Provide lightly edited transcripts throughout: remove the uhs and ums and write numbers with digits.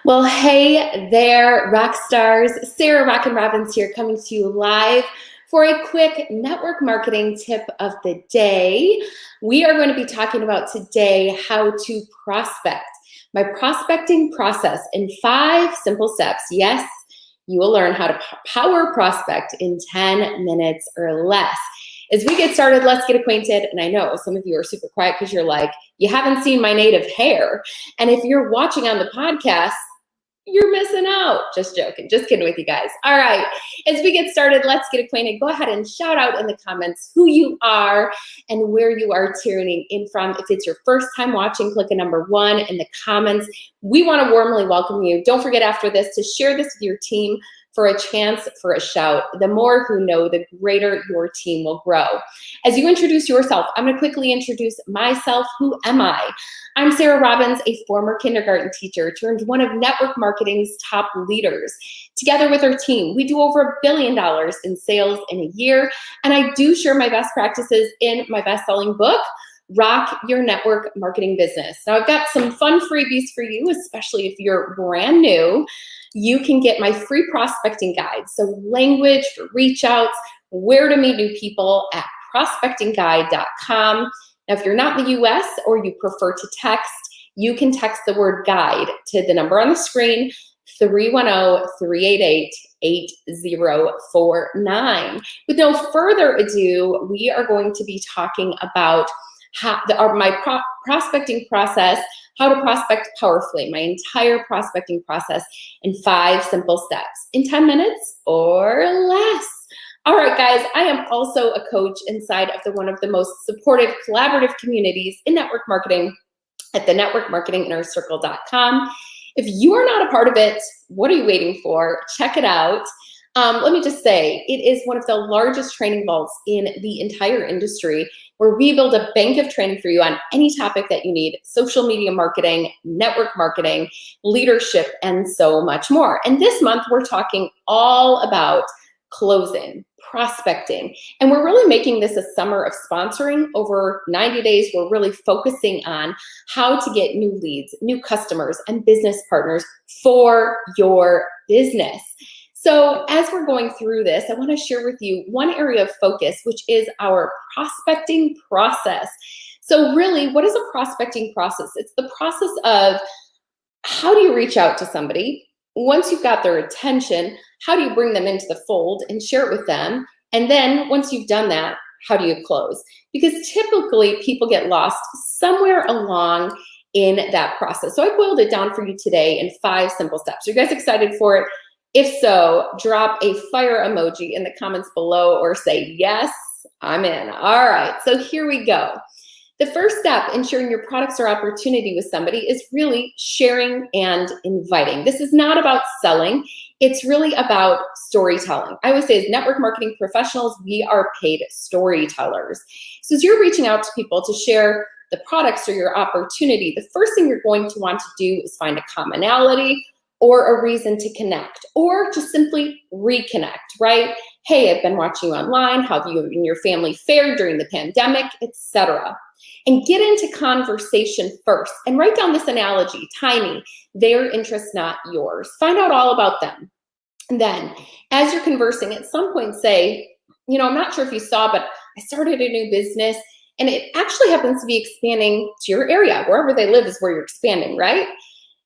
Well, hey there, rock stars. Sarah Rockin' Robbins here, coming to you live for a quick network marketing tip of the day. We are going to be talking about today how to prospect. My prospecting process in 5 simple steps. Yes, you will learn how to power prospect in 10 minutes or less. As we get started, let's get acquainted. And I know some of you are super quiet because you're like, you haven't seen my native hair. And if you're watching on the podcast, you're missing out. Just joking. Just kidding with you guys. All right. As we get started, let's get acquainted. Go ahead and shout out in the comments who you are and where you are tuning in from. If it's your first time watching, click a number 1 in the comments. We want to warmly welcome you. Don't forget after this to share this with your team for a chance for a shout. The more who know, the greater your team will grow. As you introduce yourself, I'm going to quickly introduce myself. Who am I? I'm Sarah Robbins, a former kindergarten teacher turned one of network marketing's top leaders. Together with our team, we do over $1 billion in sales in a year, and I do share my best practices in my best-selling book, Rock Your Network Marketing Business. Now, I've got some fun freebies for you, especially if you're brand new. You can get my free prospecting guide. So language for reach outs, where to meet new people at prospectingguide.com. Now, if you're not in the US or you prefer to text, you can text the word guide to the number on the screen, 310-388-8049. With no further ado, we are going to be talking about my prospecting process, how to prospect powerfully, my entire prospecting process in 5 simple steps in 10 minutes or less. All right, guys, I am also a coach inside of one of the most supportive, collaborative communities in network marketing at the networkmarketinginnercircle.com. If you are not a part of it, what are you waiting for? Check it out. Let me just say, it is one of the largest training vaults in the entire industry, where we build a bank of training for you on any topic that you need: social media marketing, network marketing, leadership, and so much more. And this month, we're talking all about closing, prospecting, and we're really making this a summer of sponsoring. Over 90 days, we're really focusing on how to get new leads, new customers, and business partners for your business. So as we're going through this, I want to share with you one area of focus, which is our prospecting process. So really, what is a prospecting process? It's the process of how do you reach out to somebody? Once you've got their attention, how do you bring them into the fold and share it with them? And then once you've done that, how do you close? Because typically people get lost somewhere along in that process. So I boiled it down for you today in 5 simple steps. Are you guys excited for it? If so, drop a fire emoji in the comments below or say, yes, I'm in. All right, so here we go. The first step in sharing your products or opportunity with somebody is really sharing and inviting. This is not about selling. It's really about storytelling. I always say, as network marketing professionals, we are paid storytellers. So as you're reaching out to people to share the products or your opportunity, the first thing you're going to want to do is find a commonality or a reason to connect, or just simply reconnect, right? Hey, I've been watching you online. How have you and your family fared during the pandemic, etc. And get into conversation first and write down this analogy, tiny, their interest, not yours. Find out all about them. And then as you're conversing, at some point say, I'm not sure if you saw, but I started a new business and it actually happens to be expanding to your area. Wherever they live is where you're expanding, right?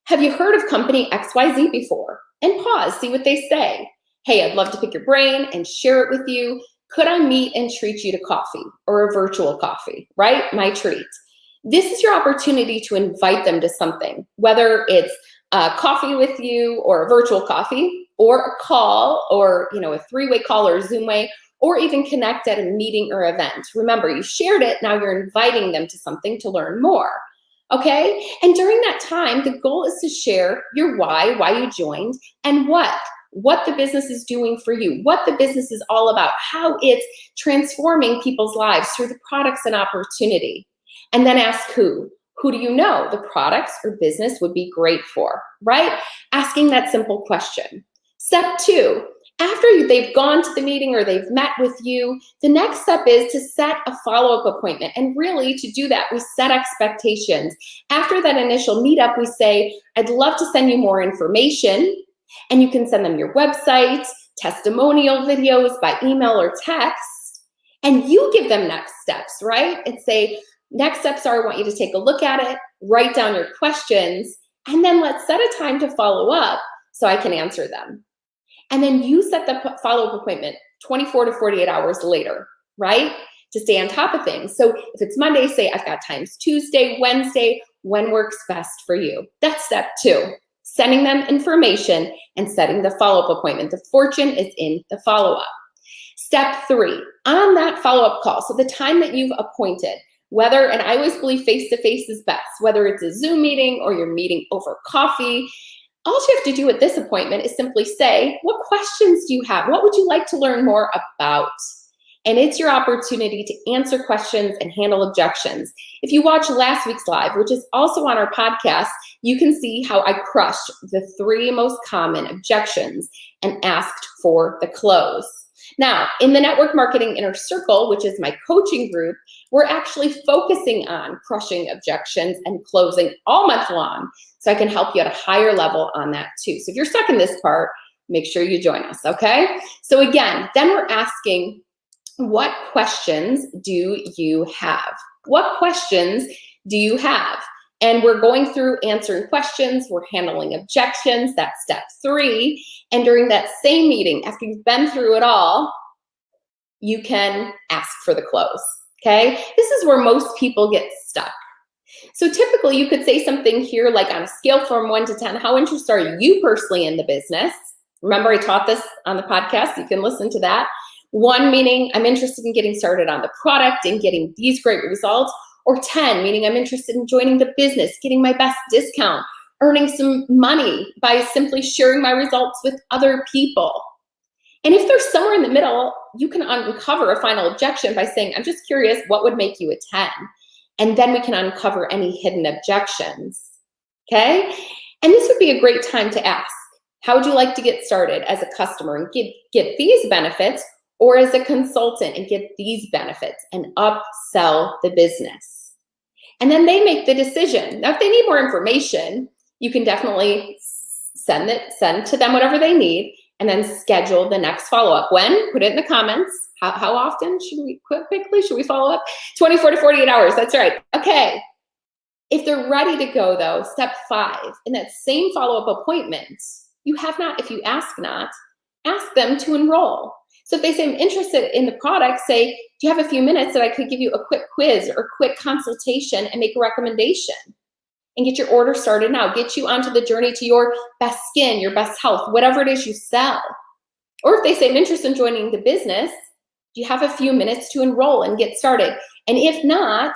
Have you heard of company XYZ before? And pause, see what they say. Hey, I'd love to pick your brain and share it with you. Could I meet and treat you to coffee or a virtual coffee, right? My treat. This is your opportunity to invite them to something, whether it's coffee with you or a virtual coffee or a call or, a 3-way call or Zoom way, or even connect at a meeting or event. Remember, you shared it. Now you're inviting them to something to learn more. Okay? And during that time, the goal is to share your why you joined, and what the business is doing for you, what the business is all about, how it's transforming people's lives through the products and opportunity. And then ask who. Who do you know the products or business would be great for, right? Asking that simple question. Step 2, they've gone to the meeting or they've met with you, the next step is to set a follow-up appointment. And really, to do that, we set expectations. After that initial meetup, we say, I'd love to send you more information. And you can send them your website, testimonial videos by email or text. And you give them next steps, right? And say, next steps are, I want you to take a look at it, write down your questions, and then let's set a time to follow up so I can answer them. And then you set the follow-up appointment 24 to 48 hours later, right? To stay on top of things. So if it's Monday, say I've got times Tuesday, Wednesday, when works best for you. That's step 2, sending them information and setting the follow-up appointment. The fortune is in the follow-up. Step 3, on that follow-up call, so the time that you've appointed, whether, and I always believe face-to-face is best, whether it's a Zoom meeting or you're meeting over coffee, all you have to do at this appointment is simply say, what questions do you have? What would you like to learn more about? And it's your opportunity to answer questions and handle objections. If you watch last week's live, which is also on our podcast, you can see how I crushed the 3 most common objections and asked for the close. Now, in the Network Marketing Inner Circle, which is my coaching group, we're actually focusing on crushing objections and closing all month long. So I can help you at a higher level on that too. So if you're stuck in this part, make sure you join us, okay? So again, then we're asking, what questions do you have? What questions do you have? And we're going through answering questions, we're handling objections, that's step 3. And during that same meeting, after you've been through it all, you can ask for the close, okay? This is where most people get stuck. So typically you could say something here like, on a scale from 1 to 10, how interested are you personally in the business? Remember, I taught this on the podcast, you can listen to that. 1 meaning I'm interested in getting started on the product and getting these great results. Or 10, meaning I'm interested in joining the business, getting my best discount, earning some money by simply sharing my results with other people. And if there's somewhere in the middle, you can uncover a final objection by saying, I'm just curious, what would make you a 10? And then we can uncover any hidden objections, okay? And this would be a great time to ask, how would you like to get started as a customer and get these benefits, or as a consultant and get these benefits and upsell the business? And then they make the decision. Now, if they need more information, you can definitely send to them whatever they need and then schedule the next follow-up. When? Put it in the comments. How often should we, quickly, should we follow up? 24 to 48 hours, that's right. Okay. If they're ready to go though, step 5, in that same follow-up appointment, you have not, if you ask not, ask them to enroll. So if they say, I'm interested in the product, say, do you have a few minutes that I could give you a quick quiz or quick consultation and make a recommendation? And get your order started now. Get you onto the journey to your best skin, your best health, whatever it is you sell. Or if they say, I'm interested in joining the business, do you have a few minutes to enroll and get started? And if not,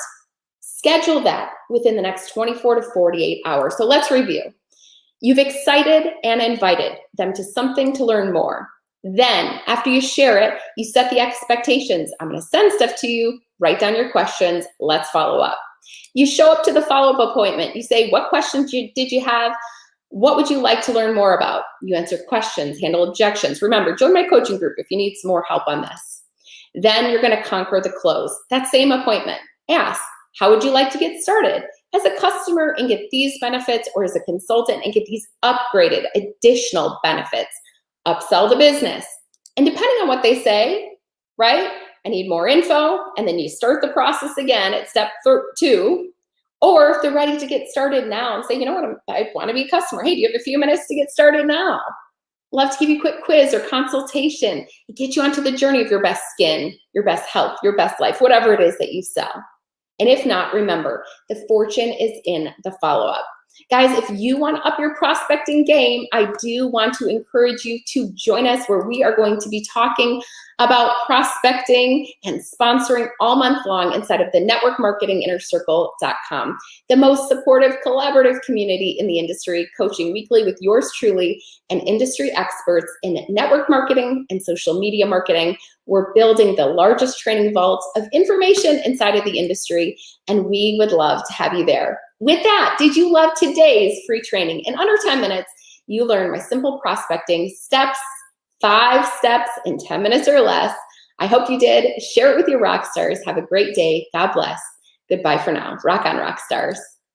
schedule that within the next 24 to 48 hours. So let's review. You've excited and invited them to something to learn more. Then, after you share it, you set the expectations. I'm going to send stuff to you, write down your questions, let's follow up. You show up to the follow-up appointment. You say, what questions did you have? What would you like to learn more about? You answer questions, handle objections. Remember, join my coaching group if you need some more help on this. Then you're going to conquer the close. That same appointment, ask, how would you like to get started as a customer and get these benefits, or as a consultant and get these upgraded additional benefits? Upsell the business. And depending on what they say, right? I need more info, and then you start the process again at step 2. Or if they're ready to get started now and say, you know what, I want to be a customer. Hey, do you have a few minutes to get started now? Love to give you a quick quiz or consultation, get you onto the journey of your best skin, your best health, your best life, whatever it is that you sell. And if not, remember, the fortune is in the follow-up. Guys, if you want to up your prospecting game, I do want to encourage you to join us, where we are going to be talking about prospecting and sponsoring all month long inside of the networkmarketinginnercircle.com, the most supportive, collaborative community in the industry, coaching weekly with yours truly and industry experts in network marketing and social media marketing. We're building the largest training vault of information inside of the industry, and we would love to have you there. With that, did you love today's free training? In under 10 minutes, you learn my simple prospecting steps, 5 steps in 10 minutes or less. I hope you did. Share it with your rock stars. Have a great day. God bless. Goodbye for now. Rock on, rock stars.